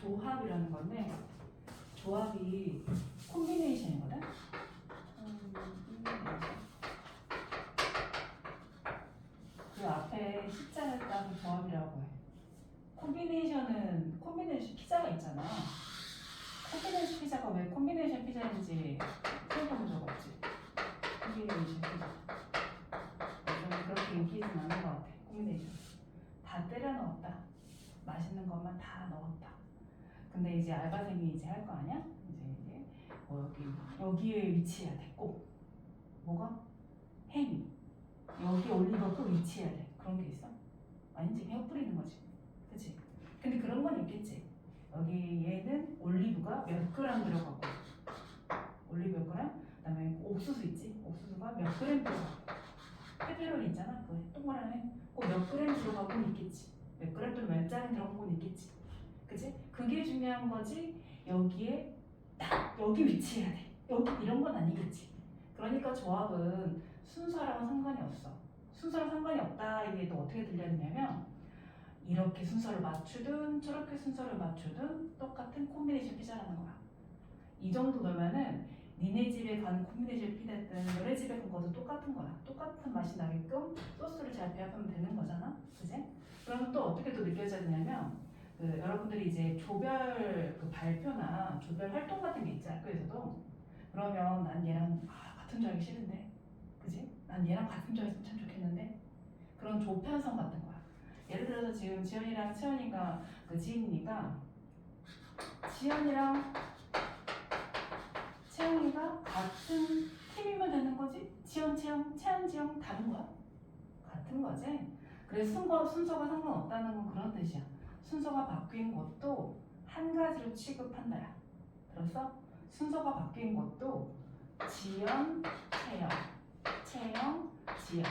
조합이라는 건데 조합이 콤비네이션이거든. 그 앞에 십자를 따서 조합이라고 해. 콤비네이션 피자가 있잖아. 콤비네이션 피자가 왜 콤비네이션 피자인지 생각해본 적 없지? 콤비네이션 피자. 요즘 그렇게 인기 있진 않은 것 같아. 콤비네이션. 다 때려 넣었다. 맛있는 것만 다 넣었다. 근데 이제 알바생이 이제 할 거 아니야? 이제 뭐 여기에 위치해야 돼. 꼭. 뭐가? 햄이. 여기 올리브가 꼭 위치해야 돼. 그런 게 있어? 아니지. 그냥 뿌리는 거지. 그치? 근데 그런 건 있겠지. 여기 얘는 올리브가 몇 그램 들어가고 올리브 몇 그램? 그 다음에 옥수수 있지? 옥수수가 몇 그램 들어가고 페페로니 있잖아? 그 동그라미 꼭 몇 그램 들어가고는 있겠지. 몇 그램 또는 몇 잔 들어가고는 있겠지. 그치? 그게 중요한 거지. 여기에 딱 여기 위치해야 돼. 여기 이런 건 아니겠지. 그러니까 조합은 순서랑 상관이 없어. 순서랑 상관이 없다. 이게 또 어떻게 들려지냐면 이렇게 순서를 맞추든 저렇게 순서를 맞추든 똑같은 콤비네이션 피자라는 거야. 이 정도 넣으면은 니네 집에 가는 콤비네이션 피자든 너네 집에 간 것도 똑같은 거야. 똑같은 맛이 나게끔 소스를 잘 배합하면 되는 거잖아. 그지? 그러면 또 어떻게 또 느껴져야 되냐면 여러분들이 이제 조별 발표나 조별 활동 같은 게 있지 학교에서도. 그러면 난 얘랑 같은 줄 알기 싫은데, 그지? 난 얘랑 같은 줄 알았으면 참 좋겠는데. 그런 조편성 같은 거야. 예를 들어서 지금 지연이랑 채연이가 지인이니까 지연이랑 채연이가 같은 팀이면 되는 거지. 지연, 채연, 채연, 지연 다른 거야. 같은 거지. 그래서 순서가 상관없다는 건 그런 뜻이야. 순서가 바뀐 것도 한 가지로 취급한다야. 들었어? 순서가 바뀐 것도 지연, 채연, 채연, 지연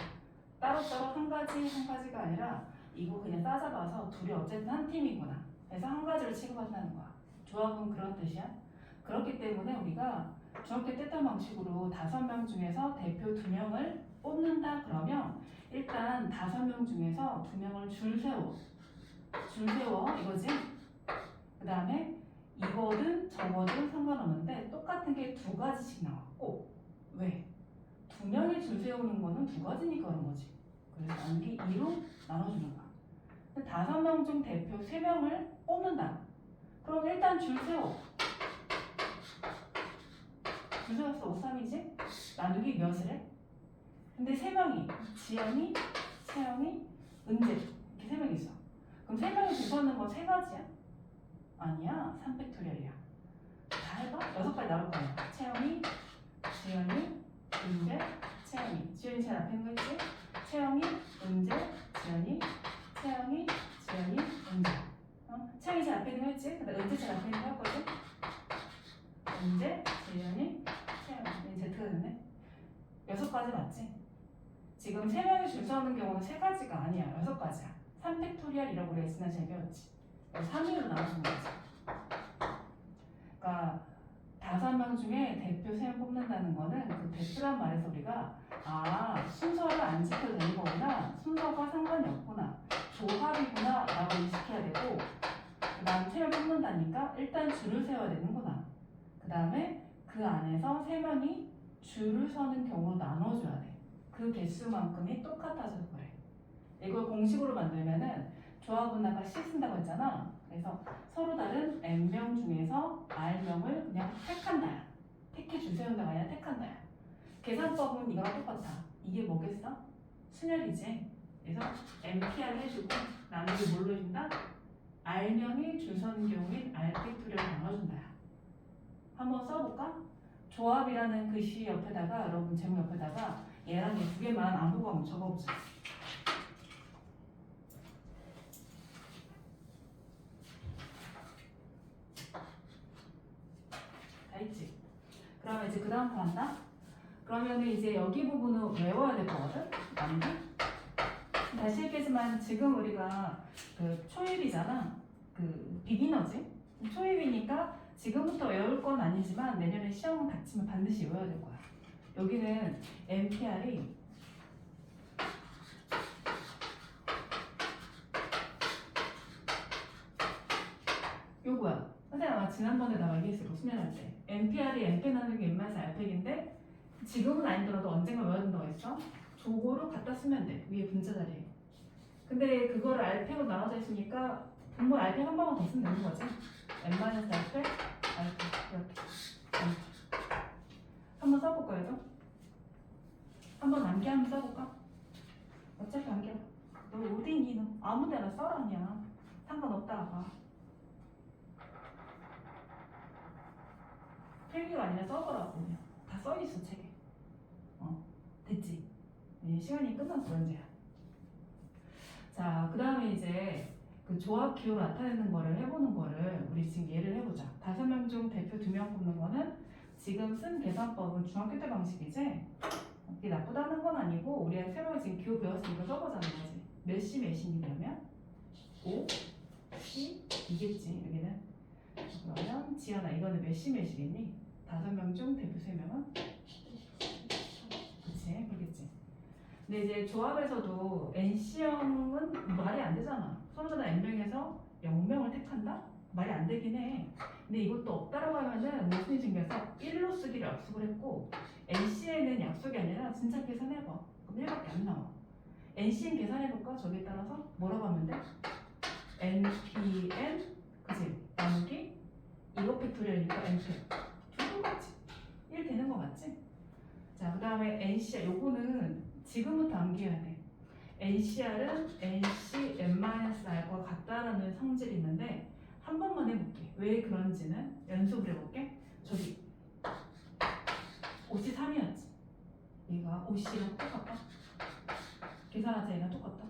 따로따로 한 가지가 아니라 이거 그냥 따져봐서 둘이 어쨌든 한 팀이구나. 그래서 한 가지로 취급한다는 거야. 조합은 그런 뜻이야. 그렇기 때문에 우리가 중학교 때딴 방식으로 5명 중에서 대표 2명을 뽑는다 그러면 일단 5명 중에서 2명을 줄 세워 이거지. 그 다음에 이거든 저거든 상관없는데 똑같은 게 2가지씩 나와. 꼭. 왜? 2명이 줄 세우는 거는 2가지니까 그런 거지. 그래서 나누기 2로 나눠주는 거야. 5명 중 대표 3명을 뽑는다. 그럼 일단 줄 세워. 줄 세웠어. 5, 3이지? 나누기 몇을 해? 근데 3명이 지연이, 채영이, 은재 이렇게 3명이 있어. 그럼 3명이 줄 서는 건 3가지야? 아니야. 3팩토리얼이야. 다 해봐. 6가지 나올 거야. 채영이, 지연이, 은재, 채영이. 지연이 제일 앞에 있는 거 있지? 채영이, 은재, 지연이, 채영이, 지연이, 은재. 채영이 제일 앞에 있는 거 있지? 그다음 은재 제일 앞에 있는 거 할 거지? 은재, 지연이, 채영이. Z가 됐네. 6가지 맞지? 지금 3명이 줄 서는 경우는 3가지가 아니야. 6가지야. 3팩토리얼이라고 우리가 지난 시간에 배웠지. 3위로 나눠주는 거지. 그러니까 5명 중에 대표 3명 뽑는다는 거는 그 대표란 말에서 우리가 순서를 안 지켜도 되는 거구나. 순서가 상관이 없구나. 조합이구나 라고 인식해야 되고, 그 다음 3명 뽑는다니까 일단 줄을 세워야 되는구나. 그 다음에 그 안에서 3명이 줄을 서는 경우로 나눠줘야 돼. 그 개수만큼이 똑같아서 그래. 이걸 공식으로 만들면은 조합은 아까 C 쓴다고 했잖아. 그래서 서로 다른 N명 중에서 R명을 그냥 택한다야. 택해 줄 세운다가 아니라 택한다야. 계산법은 이거랑 똑같아. 이게 뭐겠어? 순열이지. 그래서 MPR 해주고 나누기 뭘로 해준다? R명이 줄 서는 경우인 R팩토리얼을 나눠준다야. 한번 써볼까? 조합이라는 글씨 옆에다가 여러분 제목 옆에다가 얘랑 얘 2개만 안 보고 한번 적어보자. 다 있지? 그러면 이제 그 다음 거 한다? 그러면 이제 여기 부분은 외워야 될 거거든? 맞니? 다시 얘기하지만 지금 우리가 초입이잖아. 비기너지? 초입이니까 지금부터 외울 건 아니지만 내년에 시험 닥치면 반드시 외워야 될 거야. 여기는 NPR이 요거야. 지난번에 나 얘기했을 거 수련할 때 NPR이 NP 나누기 N-R R팩인데 지금은 아니더라도 언젠가 외워야 된다고 했어? 조고로 갖다 쓰면 돼. 위에 분자 자리에. 근데 그거를 R팩으로 나눠져 있으니까 분모 R팩 한 번만 더 쓰면 되는 거지. N-R R팩, R팩 이렇게. 한번 써볼까요? 좀? 한번 남게 한번 써볼까? 어차피 남겨. 너 어디니 너? 아무 데나 써라 그냥. 상관없다가. 필기가 아니라 써보라고 그냥. 다 써있어 책에. 됐지? 네, 시간이 끝났어 이제야. 자, 그 다음에 이제 그 조합 기호 나타내는 거를 해보는 거를 우리 지금 예를 해보자. 5명 중 대표 2명 뽑는 거는 지금 쓴 계산법은 중학교 때 방식이지? 이게 나쁘다는 건 아니고 우리가 새로 지금 기호 배웠으니까 써보자는 거지. 몇시 몇시냐면 5, 10, 이겠지 여기는. 그러면 지연아 이거는 몇시 몇이겠니? 5명 중 대표 3명은? 그치 그렇겠지. 근데 이제 조합에서도 NC형은 말이 안 되잖아. 서로다 N명에서 0명을 택한다? 말이 안 되긴 해. 근데 이것도 없다라고 하면은 무슨 일이 생겨서 1로 쓰기를 약속을 했고 NC에는 약속이 아니라 진짜 계산해봐. 그럼 1밖에 안 나와. NCN 계산해볼까? 저기에 따라서 뭐라고 하면 돼? NPN 그치? 나누기 이거 팩토리얼이니까 NPN 두 똑같지? 1 되는 거 맞지? 자, 그 다음에 NCR 요거는 지금부터 암기해야 돼. NCR은 NC N-R과 같다라는 성질이 있는데 한 번만 해볼게. 왜 그런지는 연습을 해볼게. 저기 53이었지. 얘가 50이랑 똑같다. 계산하자. 얘랑 똑같다.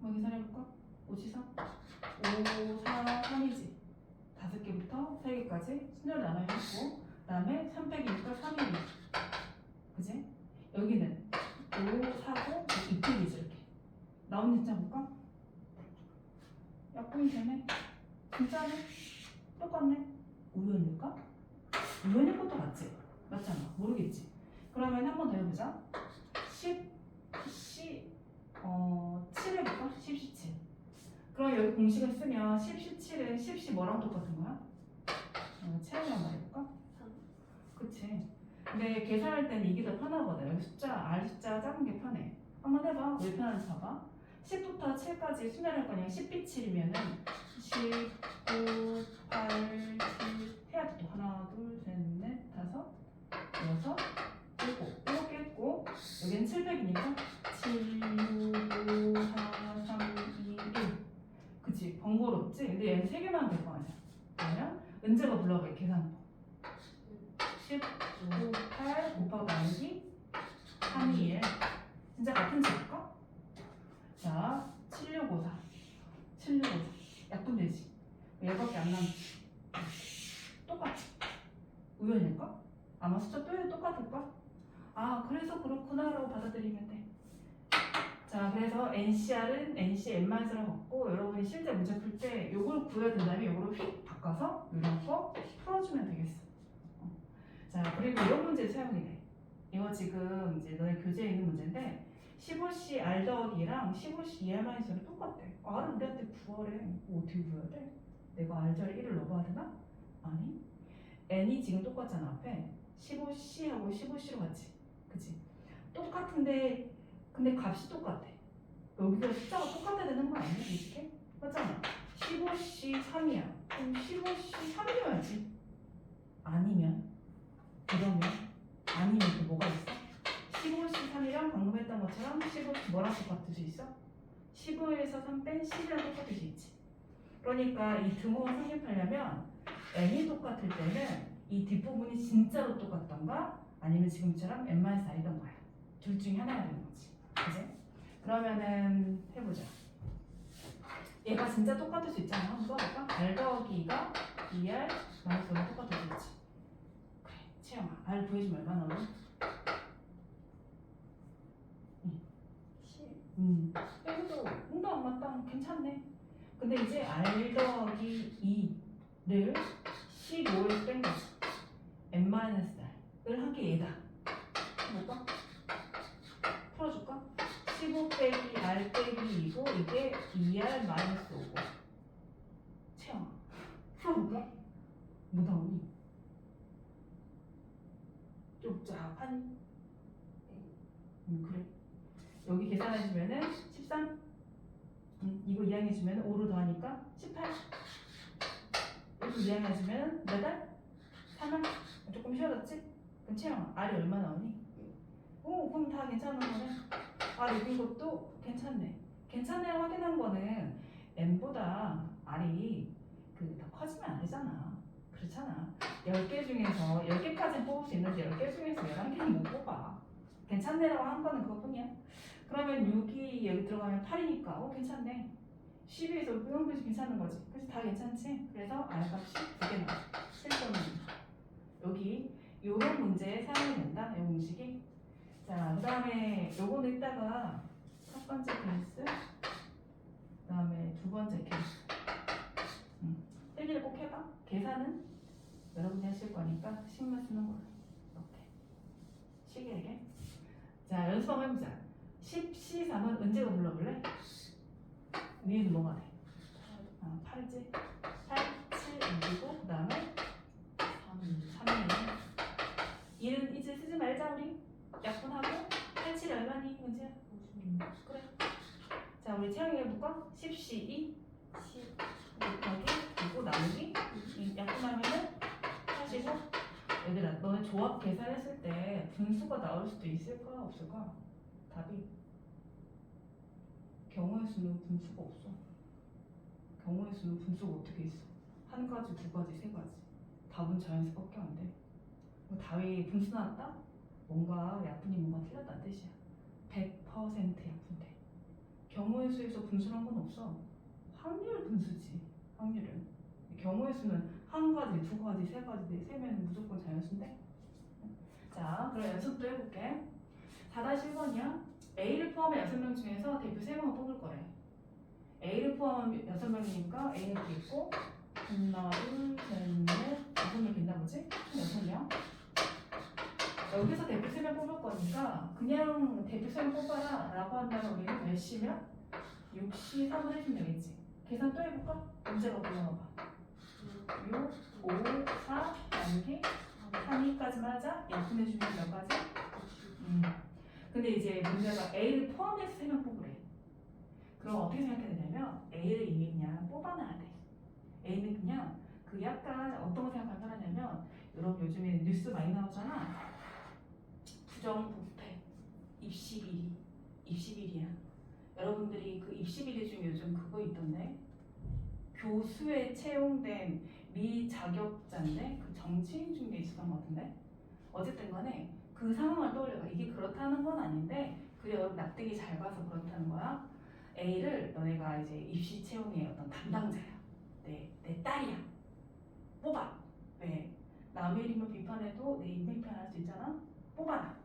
한번 계산해볼까? 53 5, 4, 3이지. 5개부터 3개까지 순서를 나눠주고 그 다음에 3 빼기니까 3이지. 그지? 여기는 5, 4고 2팩이지 이렇게. 나오는지 볼까? 약분이 되네. 진짜네? 똑같네. 우연일까? 우연일 것도 같지? 맞잖아. 모르겠지? 그러면 한 번 더 해보자. 7 해볼까? 10, 17. 그럼 여기 공식을 쓰면 10, 17은 10, 뭐랑 똑같은 거야? 채우면 말해볼까? 그치? 근데 계산할 때는 이게 더 편하거든. 여기 숫자, R 숫자 작은 게 편해. 한번 해봐. 왜 편한지 봐봐. 10부터 7까지 수면할 거냐? 10비 7이면은 10, 9, 8, 7 해야 돼. 또 하나, 둘, 셋, 넷, 다섯, 여섯, 일곱. 이렇게 했고 여기는 700이니까 7, 6, 5, 4, 3, 2, 1. 그치? 번거롭지? 근데 얘는 3개만 될 거 아니야. 그러면 은재가 불러봐. 계산법. 10, 9, 8 곱하기 나누기 3, 2, 1. 진짜 같은 칠까? 자, 7654. 7654. 약분되지? 얘밖에 안 남지. 똑같지? 우연일까? 아마 숫자 또 똑같을까? 아, 그래서 그렇구나라고 받아들이면 돼. 자, 그래서 NCR은 NC N-R로 갖고 여러분이 실제 문제 풀 때 요걸 구해야 된다면 요거를 휙 바꿔서 이런 거 풀어주면 되겠어. 자, 그리고 이런 문제 사용이 돼. 이거 지금 이제 너네 교재에 있는 문제인데 15C R 더하기랑 15C ER-랑 똑같대. R은 우리한테 구하래. 어떻게 구해야 돼? 내가 R 자리 1을 넣어봐야 되나? 아니. N이 지금 똑같잖아 앞에. 15C하고 15C로 같지. 그치? 똑같은데 근데 값이 똑같아. 여기가 숫자가 똑같아야 되는 거 아니야? 이렇게? 맞잖아. 15C 3이야. 그럼 15C 3이어야지. 아니면 그러면 아니면 또 뭐가 있어? 15C 3이랑 방금 했던 것처럼 15C 뭐랑 똑같을 수 있어? 15에서 3 뺀 10이랑 똑같을 수 있지. 그러니까 이 등호가 성립하려면 n이 똑같을 때는 이 뒷부분이 진짜로 똑같던가 아니면 지금처럼 n-r이던 거야. 둘 중에 하나가 되는 거지. 그지? 그러면은 해보자. 얘가 진짜 똑같을 수 있잖아. 한번 써볼까? R 더하기가 2R 마이너스 5랑 똑같을 수 있지. 그래, 채영아. R 구해주면 얼마나 오니? 10. 여기도 응도 안 맞다. 괜찮네. 근데 이제 R 더하기 2를 15에서 뺀 거지. n-r을 하기 얘다. 해볼까? 풀어줄까? 15 빼기 R 빼기 2고 이게 2R 마이너스 5고 채영아 풀어볼까? 다 파니? 그래. 여기 계산해주면은 13. 이거 이항해주면 5로 더하니까 18. 이거 이항해주면 몇 알? 3알. 조금 쉬워졌지? 그럼 채영아, R이 얼마 나오니? 오, 그럼 다 괜찮은 거네. R 이긴 것도 괜찮네. 괜찮네요 확인한 거는 M보다 R이 더 커지면 안 되잖아. 그렇잖아. 10개 중에서 10개까지는 뽑을 수 있는데 10개 중에서 11개는 못 뽑아. 괜찮네라고 한 거는 그것뿐이야. 그러면 6이 여기 들어가면 8이니까 괜찮네. 12에서 은근히 괜찮은 거지. 그래서 다 괜찮지? 그래서 R값이 2개 나와. 7.2. 여기 요런 문제에 사용이 된다. 이 공식이. 자, 그 다음에 요거는 이따가 첫 번째 케이스, 그 다음에 두 번째 케이스. 필기를 꼭 해봐. 계산은 여러분이 하실 거니까 식만 쓰는 걸로. 이렇게. 시계에게. 자, 연습 한번 해보자. 10C3은 은재가 불러볼래? 위에는 뭐가 돼? 8이지? 8, 7, 6이고 그 다음에 3이네. 1은 이제 쓰지 말자 우리. 약분하고 8, 7이 얼마니? 은재야? 56. 그래. 자, 우리 채영이 해볼까? 10C2 10 곱하기 그리고 나누기 약분하면은 85. 얘들아, 너네 조합 계산했을 때 분수가 나올 수도 있을까 없을까? 답이 경우의 수는 분수가 없어. 경우의 수는 분수가 어떻게 있어? 한 가지, 두 가지, 세 가지. 답은 자연수밖에 안 돼. 답이 분수 나왔다? 뭔가 약분이 뭔가 틀렸다는 뜻이야. 100% 약분돼. 경우의 수에서 분수란 건 없어. 확률 분수지. 확률은. 경우의 수는 한 가지, 두 가지, 세 가지, 세면 무조건 자연수인데. 자, 그럼 연습도 해볼게. 4-1번이야. A를 포함한 6명 중에서 대표 3명을 뽑을 거래. A를 포함한 6명이니까 A는 여기 있고 하나, 둘, 셋, 넷, 6명 빈다 보지? 6명. 여기서 대표 3명 뽑을 거니까 그냥 대표 3명 뽑아라 라고 한다면 우리는 몇 C면? 6C3을 해주면 되겠지. 계산 또 해볼까? 문제가 불러봐봐. 6, 5, 4, 나누기 3, 2까지만 하자. 약분해주면 몇 가지? 근데 이제 문제가 A를 포함해서 3명 뽑으래. 그럼 어떻게 생각해야 되냐면 A를 이미 그냥 뽑아놔야 돼. A는 그냥 그 약간 어떤 거 생각하면 편하냐면 여러분 요즘에 뉴스 많이 나오잖아. 부정 부패 입시 비리 입시 비리야. 여러분들이 그 입시 비리 중에 요즘 그거 있던데 교수에 채용된 미자격자인데 그 정치인 중에 있었던 것 같은데 어쨌든 간에 그 상황을 떠올려봐. 이게 그렇다는 건 아닌데 그래 여러분 납득이 잘 가서 그렇다는 거야. A를 너네가 이제 입시 채용의 어떤 담당자야. 내 딸이야. 뽑아. 왜? 남의 이름을 비판해도 내 인생 비판할 수 있잖아. 뽑아라.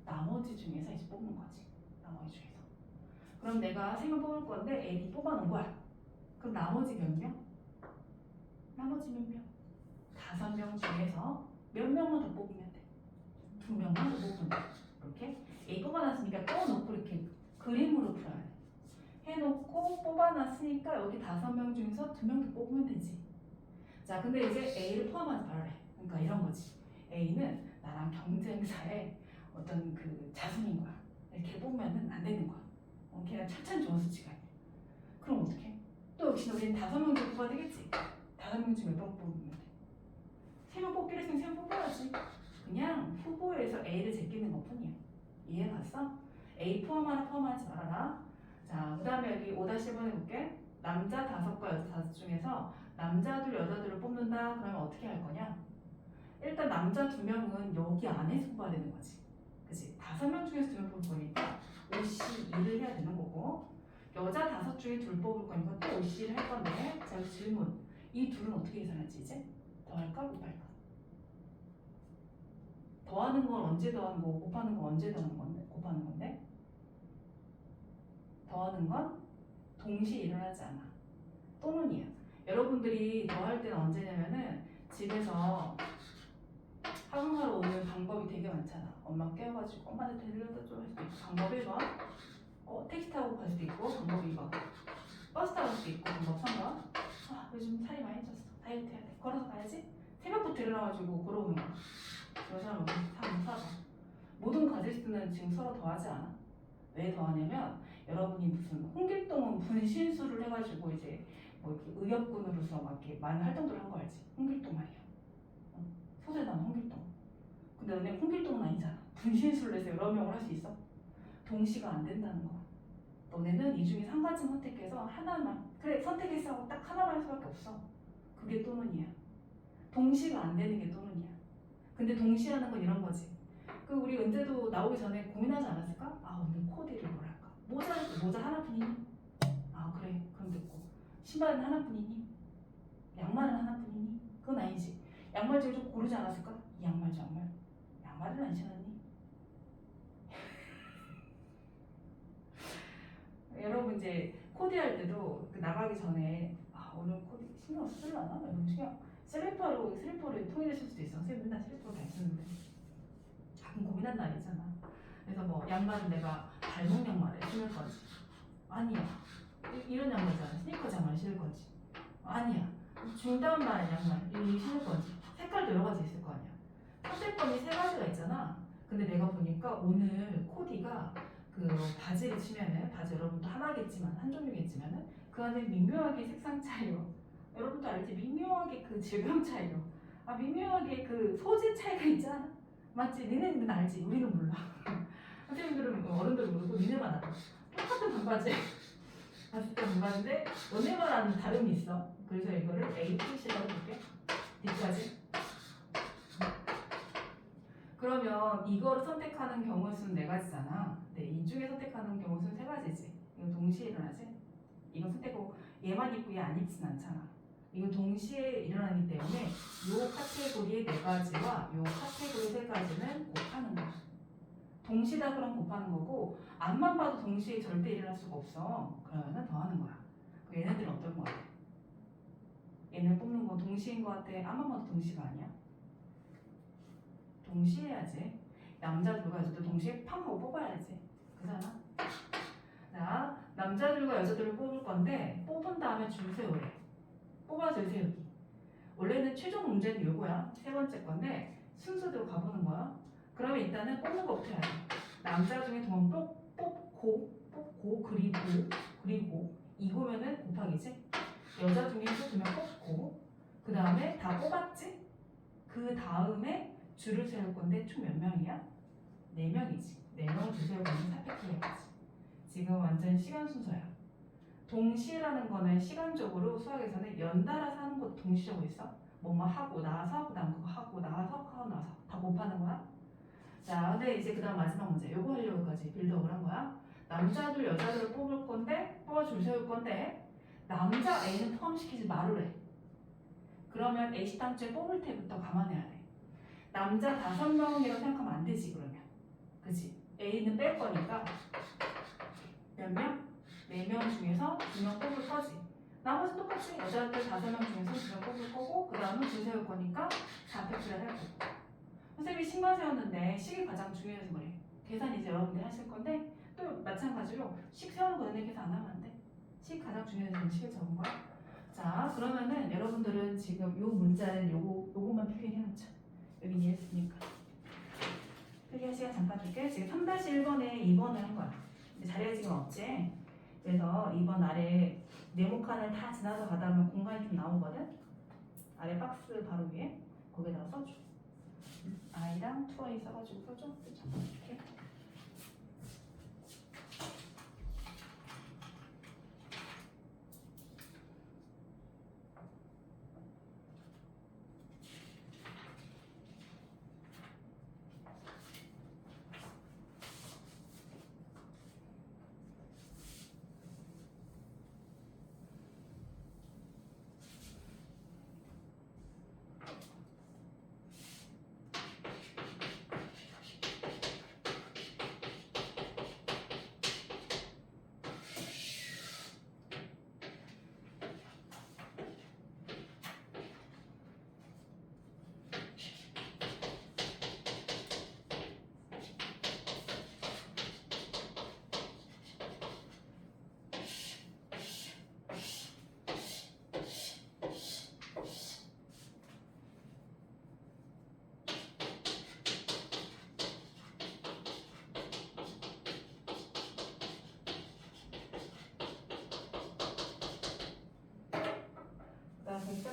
나머지 중에서 이제 뽑는 거지. 나머지 중에서. 그럼 내가 3명 뽑을 건데 A를 뽑아놓은 거야. 그럼 나머지 몇 명? 나머지 몇 명? 5명 중에서 몇 명만 더 뽑으면 돼. 2명만 더 뽑으면 돼. 이렇게 A 뽑아놨으니까 떠놓고 이렇게 그림으로 풀어야 돼. 해놓고 뽑아놨으니까 여기 5명 중에서 2명 더 뽑으면 되지. 자, 근데 이제 A를 포함하지 말래. 그러니까 이런 거지. A는 나랑 경쟁사의 어떤 그 자손인 거야. 이렇게 뽑으면은 안 되는 거야. 걔가 천천히 좋은 수치가 있네. 그럼 어떡해? 또 역시 우리는 5명 정도 뽑아야 되겠지? 5명 중에 몇 명 뽑으면 돼? 3명 뽑기로 했으면 3명 뽑아야지. 그냥 후보에서 A를 제끼는 것 뿐이야. 이해 갔어? A 포함하나 포함하지 말아라. 자, 그 다음에 여기 5-1번 해볼게. 남자 5과 여자 5 중에서 남자들 여자들을 뽑는다. 그러면 어떻게 할 거냐? 일단 남자 2명은 여기 안에서 뽑아야 되는 거지. 그치? 5명 중에서 2명 뽑을 거니까 OC2를 해야 되는 거고 여자 5 중에 2 뽑을 거니까 또 OC를 할 건데 자, 질문. 이 둘은 어떻게 계산할지 이제? 더할까? 곱할까? 더하는 건 언제 더하는 거고 곱하는 건 언제 더하는 건데? 곱하는 건데? 더하는 건 동시에 일어나지 않아. 또는이야. 여러분들이 더할 때는 언제냐면은 집에서 학원하러 오는 방법이 되게 많잖아. 엄마 깨워가지고 엄마한테 데려다 줘 할 수도 있고 방법 1번 택시 타고 갈 수도 있고 방법 2번 버스 타고 갈 수도 있고 방법 3번 요즘 살이 많이 쪘어. 다이어트 해야 돼. 걸어서 가야지. 새벽부터 일어나가지고 걸어오는 거야. 그런 사람은 사봐. 어리스트는 지금 서로 더하지 않아? 왜 더하냐면 여러분이 무슨 홍길동은 분신술을 해가지고 이제 뭐 이렇게 의협군으로서 막 이렇게 많은 활동들을 한 거 알지? 홍길동 말이야. 소재단 홍길동. 근데 너네 홍길동은 아니잖아. 분신술을 해서 여러 명을 할 수 있어? 동시가 안 된다는 거야. 너네는 이 중에 한 가지 선택해서 하나만 그래 선택해서 하고 딱 하나만 할 수밖에 없어. 그게 또는이야. 동시가 안 되는 게 또는이야. 근데 동시하는 건 이런 거지. 그 우리 은재도 나오기 전에 고민하지 않았을까? 아 오늘 코디를 뭘 할까? 모자 하나뿐이니? 아 그래 그럼 됐고 신발은 하나뿐이니? 양말은 하나뿐이니? 그건 아니지. 양말 중에 좀 고르지 않았을까? 이 양말 저 양말은 안 신었니? 여러분 이제 코디할 때도 그 나가기 전에 아 오늘 코디 신경 쓰려나? 이런 신경 슬리퍼를 통일하실 수도 있어. 선생님 맨날 슬리퍼를 잘 쓰는데 가끔 고민한 날이 있잖아. 그래서 뭐 양말은 내가 발목 양말을 신을 건지 아니야 이런 양말이잖아. 스니커즈 양말 신을 건지 아니야 중단발 양말 이 신을 건지 색깔도 여러 가지 있을 거 아니야. 선택권이 세 가지가 있잖아. 근데 내가 보니까 오늘 코디가 그 바지를 치면은 바지 여러분도 하나겠지만 한 종류겠지만은 그 안에 미묘하게 색상 차이요. 여러분도 알지? 미묘하게 그 질감 차이요. 아 미묘하게 그 소재 차이가 있잖아. 맞지? 니네는 알지? 우리는 몰라. 선생님들은 어른들은 모르고 니네만 알아. 똑같은 반바지 봤을 때 반바지인데 너네만 아는 다름이 있어. 그래서 이거를 ATC라고 볼게. D까지. 그러면 이거를 선택하는 경우 수는 네 가지잖아. 네, 이 중에 선택하는 경우 수는 세 가지지. 이건 동시에 일어나지. 이건 선택하고 얘만 입고 얘 안 입진 않잖아. 이건 동시에 일어나기 때문에 요 카테고리의 네 가지와 요 카테고리 세 가지는 곱하는 거야. 동시다 그럼 곱하는 거고 앞만 봐도 동시에 절대 일어날 수가 없어. 그러면은 더하는 거야. 얘네들은 어떨 거 같아? 얘네 뽑는 건 동시인 거 같아? 앞만 봐도 동시가 아니야? 동시에 해야지. 남자들과 여자들 동시에 팡 하고 뽑아야지. 그잖아? 자, 남자들과 여자들을 뽑을 건데 뽑은 다음에 줄 세우래. 뽑아 줄 세우기. 원래는 최종 문제는 요거야. 세 번째 건데 순서대로 가보는 거야. 그러면 일단은 뽑는 거부터 해야 돼. 남자 중에 두 번 뽑고 그리고 이거면은 곱하기지. 여자 중에 또 두 명 뽑고 그 다음에 다 뽑았지? 그 다음에 줄을 세울 건데 총 몇 명이야? 4명이지. 4명을 줄 세울 건데 4팩 해야지. 지금 완전 시간 순서야. 동시라는 거는 시간적으로 수학에서는 연달아서 하는 것도 동시적으로 있어. 뭐뭐 하고 나서 그 다음 그거 하고 나서 다 곱하는 거야. 자, 근데 이제 그 다음 마지막 문제. 요거 하려고까지 빌드업을 한 거야. 남자들 여자들을 뽑을 건데 뽑아 줄 세울 건데 남자 A는 포함시키지 말으래. 그러면 A 식당주에 뽑을 때부터 감안해야 돼. 남자 5명이라고 생각하면 안 되지 그러면. 그치? A는 뺄 거니까 몇 명? 4명 중에서 2명 뽑을 거지. 나머지 똑같이 여자들 5명 중에서 2명 뽑을 거고 그 다음은 줄 세울 거니까 4팩트를 할 거고. 선생님이 식만 세웠는데 식이 가장 중요해서 그래. 계산 이제 여러분들이 하실 건데 또 마찬가지로 식 세우는 거 너네 계산 안 하면 안 돼. 식 가장 중요해서 식을 적은 거야. 자 그러면은 여러분들은 지금 요 문자는 요거만 필기해놓자. 여기 이해했으니까. 필기할 시간 잠깐 줄게. 지금 3-1번에 2번을 한 거야. 자리가 지금 없지? 그래서 2번 아래 네모칸을 다 지나서 가다 보면 공간이 좀 나오거든? 아래 박스 바로 위에 거기다가 써줘. I랑 2I 써가지고 써줘. 잠깐 줄게.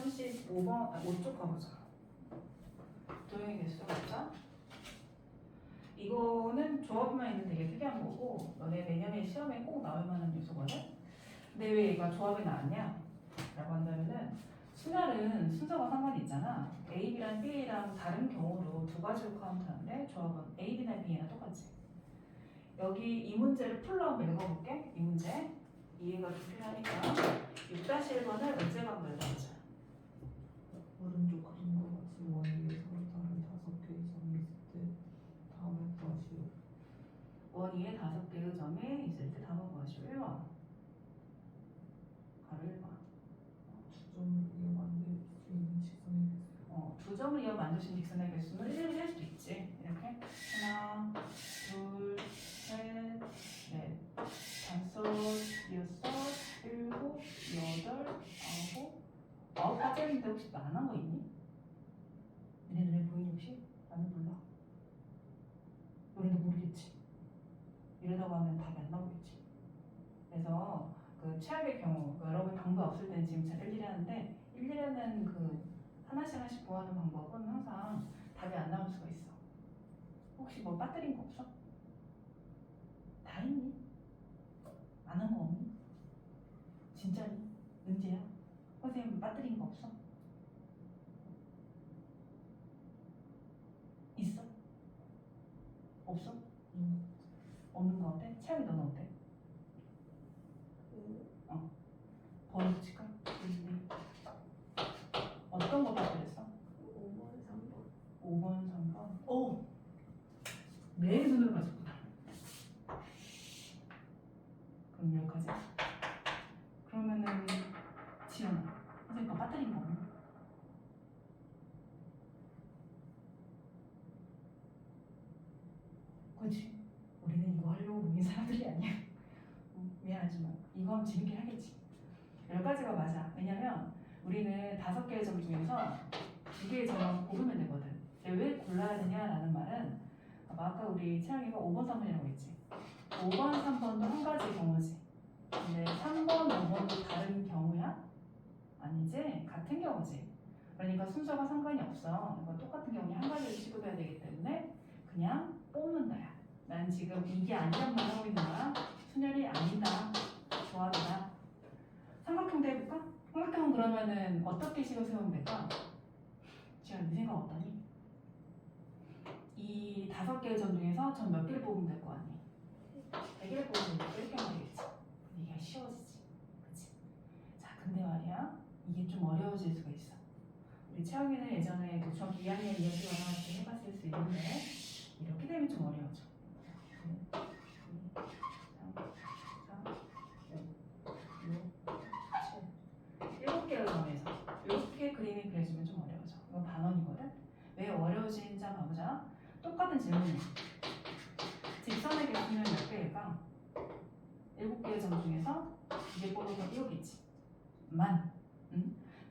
35번, 5쪽 가보자. 도형의 개수 가보자. 이거는 조합만 있는 되게 특이한 거고 너네 내년에 시험에 꼭 나올 만한 요소거든? 근데 왜 얘가 조합이 나왔냐? 라고 한다면은 순열은 순서가 상관이 있잖아. AB랑 B랑 다른 경우로 두 가지로 카운트하는데 조합은 AB나 B나 똑같지. 여기 이 문제를 풀로 한번 읽어볼게. 이 문제 이해가 좀 필요하니까 6-1번을 문제가 한번 읽어보자. 오른쪽 그림과 같이 원위에 서로 다른 5개의 점이 있을 때 다음에 구하시오. 원위에 5개의 점이 있을 때 답은 무엇이오? 1번 바로 1번. 두 점을 이어 만들 수 있는 직선의 개수. 두 점을 이어 만드신 직선의 개수는 1을 할 수도 있지. 이렇게 하나, 둘, 셋, 넷, 다섯, 여섯, 일곱, 여덟, 아홉 가지인데 혹시 안 한 거 있니? 너네 눈에 보이니 혹시? 나는 몰라. 너네도 모르겠지. 이러다가 하면 답이 안 나오겠지. 그래서 그 최악의 경우 여러분 방법 없을 때는 지금 잘 일일이 하는데 일일이 하는 그 하나씩 구하는 방법은 항상 답이 안 나올 수가 있어. 혹시 뭐 빠뜨린 거 없어? 다 했니? 안 한 거 없니? 진짜니? 은재야? 선생님 빠뜨린 거 없어? 있어? 없어? 없는 거 같아? 채영이 너는 어때? 번호 칠까? 어떤 거 빠뜨렸어? 5번, 3번. 5번, 3번. 오! 내 눈으로 맞았구나. 그럼 여기까지. 그러면은 지연아, 선생님 거 빠뜨린 거 없니? 그렇지. 우리는 이거 하려고 모인 사람들이 아니야. 미안하지만 이거 하면 재밌게 하겠지. 10가지가 맞아. 왜냐면 우리는 5개의 점 중에서 2개의 점만 고르면 되거든. 근데 왜 골라야 되냐라는 말은 아까 우리 채영이가 5번, 3번이라고 했지. 5번, 3번도 한 가지 경우지. 근데 3번, 5번도 다른 경우야? 아니지? 같은 경우지. 그러니까 순서가 상관이 없어. 그러니까 똑같은 경우에 한 가지를 취급해야 되기 때문에 그냥 뽑는다. 난 지금 이게 아니란 말 하고 있는 거야. 순열이 아니다. 조합이다. 삼각형도 해볼까? 삼각형은 그러면은 어떻게 식을 세우면 될까? 지금 네 생각 어떠니? 이 5개의 점 중에서 점 몇 개를 뽑으면 될 거 아니? 100개를 뽑으면 이렇게 말이겠지. 이게 쉬워지지. 그치? 자, 근데 말이야. 이게 좀 어려워질 수가 있어. 우리 채영이는 예전에 그 중학교 2학년 이야기와 같이 해봤을 수 있는데 이렇게 되면 좀 어려워져. 7개의 점에서 이렇게 그림이 그려지면 좀 어려워져. 이거 반원이거든? 왜 어려워지는지 한번 봐보자. 똑같은 질문이야. 직선의 개수는 몇 개일까? 7개의 점 중에서 이게 뽑으면 이거겠지.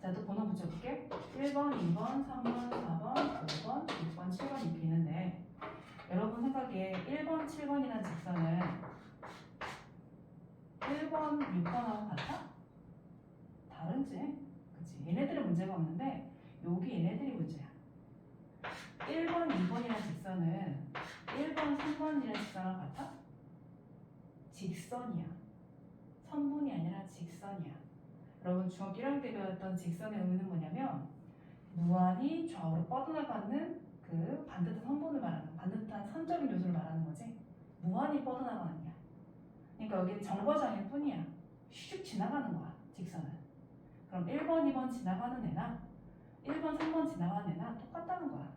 자, 또 번호 붙여볼게. 1번, 2번, 3번, 4번, 5번, 6번, 7번 이렇게 있는데 여러분 생각에 1번, 7번이라는 직선은 1번, 6번하고 같아? 다른지? 그치? 얘네들은 문제가 없는데 여기 얘네들이 문제야. 1번, 2번이라는 직선은 1번, 3번이라는 직선하고 같아? 직선이야. 선분이 아니라 직선이야. 여러분 중학교 1학년 때 배웠던 직선의 의미는 뭐냐면 무한히 좌우로 뻗어나가는 그 반듯한 선분을 말하는 반듯한 선적인 요소를 말하는 거지. 무한히 뻗어나가는 거야. 그러니까 여기는 정거장일 뿐이야. 슉 지나가는 거야. 직선은. 그럼 1번, 2번 지나가는 애나 1번, 3번 지나가는 애나 똑같다는 거야.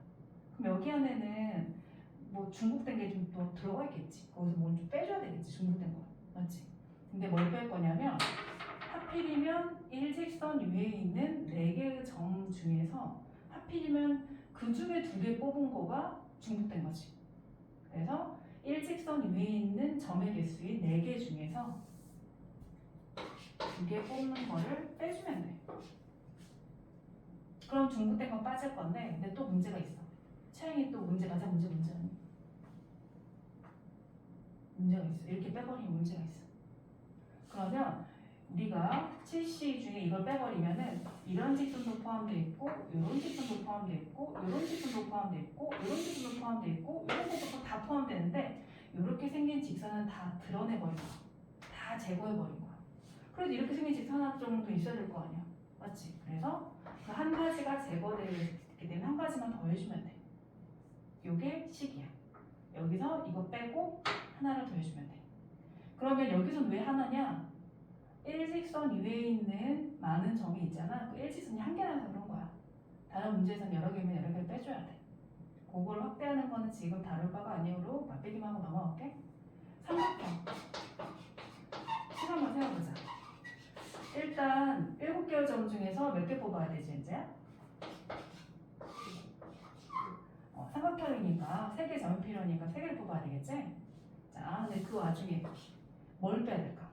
그럼 여기 안에는 뭐 중복된 게 좀 더 들어가 있겠지. 거기서 뭘 좀 빼줘야 되겠지. 중복된 거. 맞지? 근데 뭘 뺄 거냐면 하필이면 일직선 위에 있는 4개의 점 중에서 하필이면 그 중에 2개 뽑은 거가 중복된 거지. 그래서 일직선 위에 있는 점의 개수인 4개 중에서 2개 뽑는 거를 빼주면 돼. 그럼 중복된 건 빠질 건데 근데 또 문제가 있어. 채영이 또 문제 맞아? 문제 아니? 문제가 있어. 이렇게 빼버리면 문제가 있어. 그러면 우리가 7시 중에 이걸 빼버리면은 이런 직선도 포함되어 있고 이런 직선도 포함되어 있고 이런 직선도 포함되어 있고 이런 직선도 포함되어 있고 이런 것도 다 포함되는데 이렇게 생긴 직선은 다 드러내버린 거야. 다 제거해버린 거야. 그래도 이렇게 생긴 직선 하나 정도 있어야 될 거 아니야. 맞지? 그래서 그 한 가지가 제거되기 때문에 한 가지만 더 해주면 돼. 요게 식이야. 여기서 이거 빼고 하나를 더 해주면 돼. 그러면 여기선 왜 하나냐? 일직선 위에 있는 많은 점이 있잖아. 그 일직선이 한 개라서 그런 거야. 다른 문제에서는 여러 개면 여러 개를 빼줘야 돼. 그걸 확대하는 거는 지금 다룰 바가 아니므로 맛배기만 하고 넘어갈게. 삼각형. 시간만 세워보자. 일단 7개의 점 중에서 몇 개 뽑아야 되지, 이제? 삼각형이니까 3개 점이 필요하니까 3개를 뽑아야 되겠지? 자, 근데 그 와중에 뭘 빼야 될까?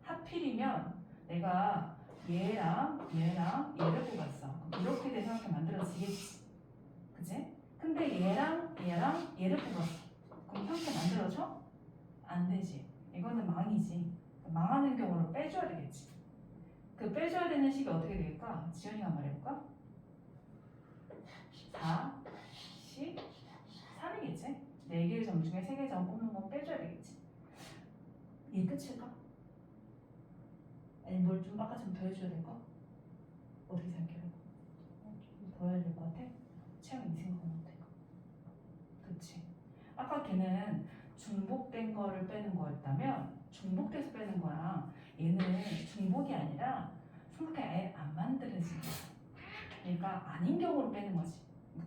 하필이면 내가 얘랑 얘를 뽑았어. 이렇게 된 삼각형 만들어지겠지. 그치? 근데 얘랑 얘를 뽑았어. 그럼 형태 만들어져? 안 되지. 이거는 망이지. 망하는 경우를 빼줘야 되겠지. 그 빼줘야 되는 식이 어떻게 될까? 지연이가 한번 해볼까? 4, 10, 3이겠지? 4개의 점 중에 3개의 점 뽑는 건 빼줘야 되겠지. 이게 끝일까? 아니 뭘 좀 아까 좀 더 해줘야 될까? 어떻게 생각해? 더 해야 될 것 같아? 채영이 생각은 어때? 그치? 아까 걔는 중복된 거를 빼는 거였다면 중복돼서 빼는 거랑 얘는 중복이 아니라 삼각형이 아예 안 만들어진 거야. 그러니까 아닌 경우로 빼는 거지.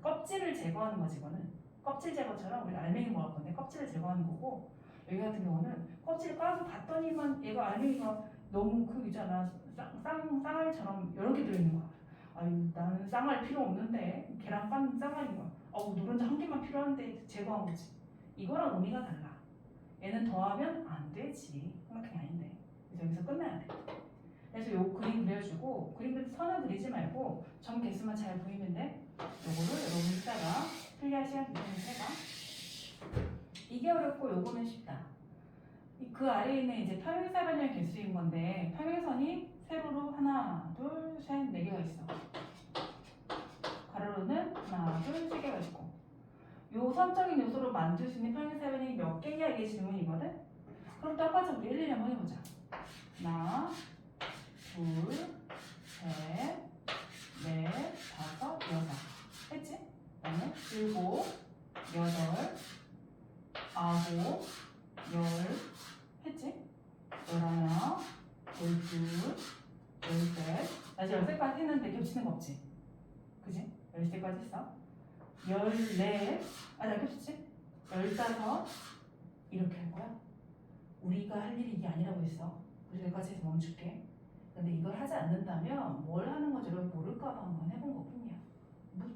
껍질을 제거하는 거지. 이거는 ков질 제거처럼 우리가 알맹이 먹을 건데 껍질을 제거하는 거고, 여기 같은 경우는 껍질을 까서 봤더니만 얘가 알맹이가 너무 그 있잖아, 쌍알처럼 이렇게 들어있는 거야. 아유, 나는 쌍알 필요 없는데 계란 깐 쌍알인 거야. 노른자 한 개만 필요한데 제거한 거지. 이거랑 의미가 달라. 얘는 더하면 안 되지. 삼각형이 아닌데. 그래서 여기서 끝내야 돼. 그래서 요 그림 그려주고, 선을 그리지 말고 점 개수만 잘 보이면 돼. 요거를 여러분 이따가 클리어 시간 되면 해봐. 이게 어렵고 요거는 쉽다. 그 아래에 있는 이제 평행사변형 개수인 건데, 평행선이 세로로 하나, 둘, 셋, 4개가 있어. 가로로는 하나, 둘, 3개가 있고. 요 선적인 요소로 만들 수 있는 평행사변형이 몇 개냐, 이게 질문이거든? 그럼 똑같이 우리 일일이 한번 해보자. 하나, 둘, 셋, 넷, 다섯, 여섯. 했지? 그다음에 7, 8, 9, 10 했지? 11, 12, 13. 다시 13까지 했는데 겹치는 거 없지? 그지? 13까지 했어. 14. 나 겹치지? 15. 이렇게 할 거야. 우리가 할 일이 이게 아니라고 했어. 그래서 여기까지 해서 멈출게. 근데 이걸 하지 않는다면 뭘 하는 건지 모를까봐 한번 해본 것 뿐이야.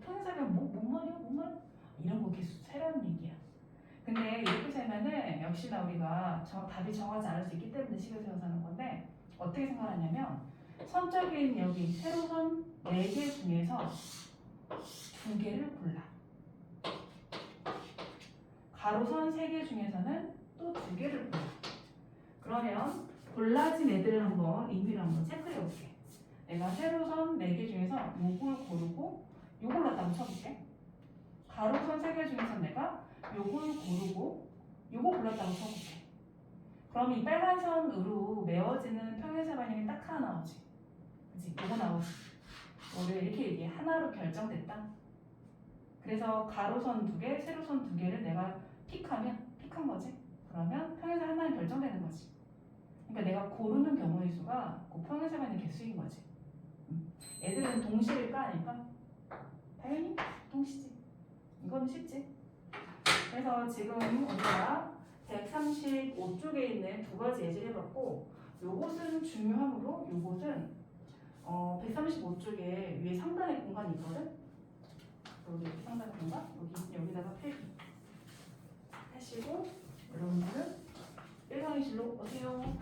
평행사변 뭔 말이야? 이런 거 계속 새로운 얘기야. 근데 이렇게 세면은 역시나 우리가 답이 정하지 않을 수 있기 때문에 식을 세워서 하는 건데, 어떻게 생각하냐면 선적인 여기 세로선 4개 중에서 2개를 골라. 가로선 3개 중에서는 또 2개를 골라. 그러면 골라진 애들을 한번 의미를 한번 체크해 볼게. 내가 세로선 4개 중에서 요걸 고르고 요걸 갖다가 쳐볼게. 가로선 3개 중에서 내가 요걸 고르고 요거 골랐다고 쳐볼게. 그럼 이 빨간 선으로 메워지는 평행사변형이 딱 하나 나오지. 그치? 요거 나오지. 우리가 이렇게 얘기해. 하나로 결정됐다. 그래서 가로선 2개, 세로선 2개를 내가 픽한 거지. 그러면 평행사 하나는 결정되는 거지. 그러니까 내가 고르는 경우의 수가 그 평행사변의 개수인 거지. 애들은 동시일까 아닐까? 당연히 동시지. 이건 쉽지. 그래서 지금 우리가 135쪽에 있는 2가지 예제를 해봤고, 요것은 중요하므로 요것은 135쪽에 위에 상단에 공간이 있거든. 여기 상단에 공간, 여기다가 필기 하시고, 여러분들은 1강의실로 오세요.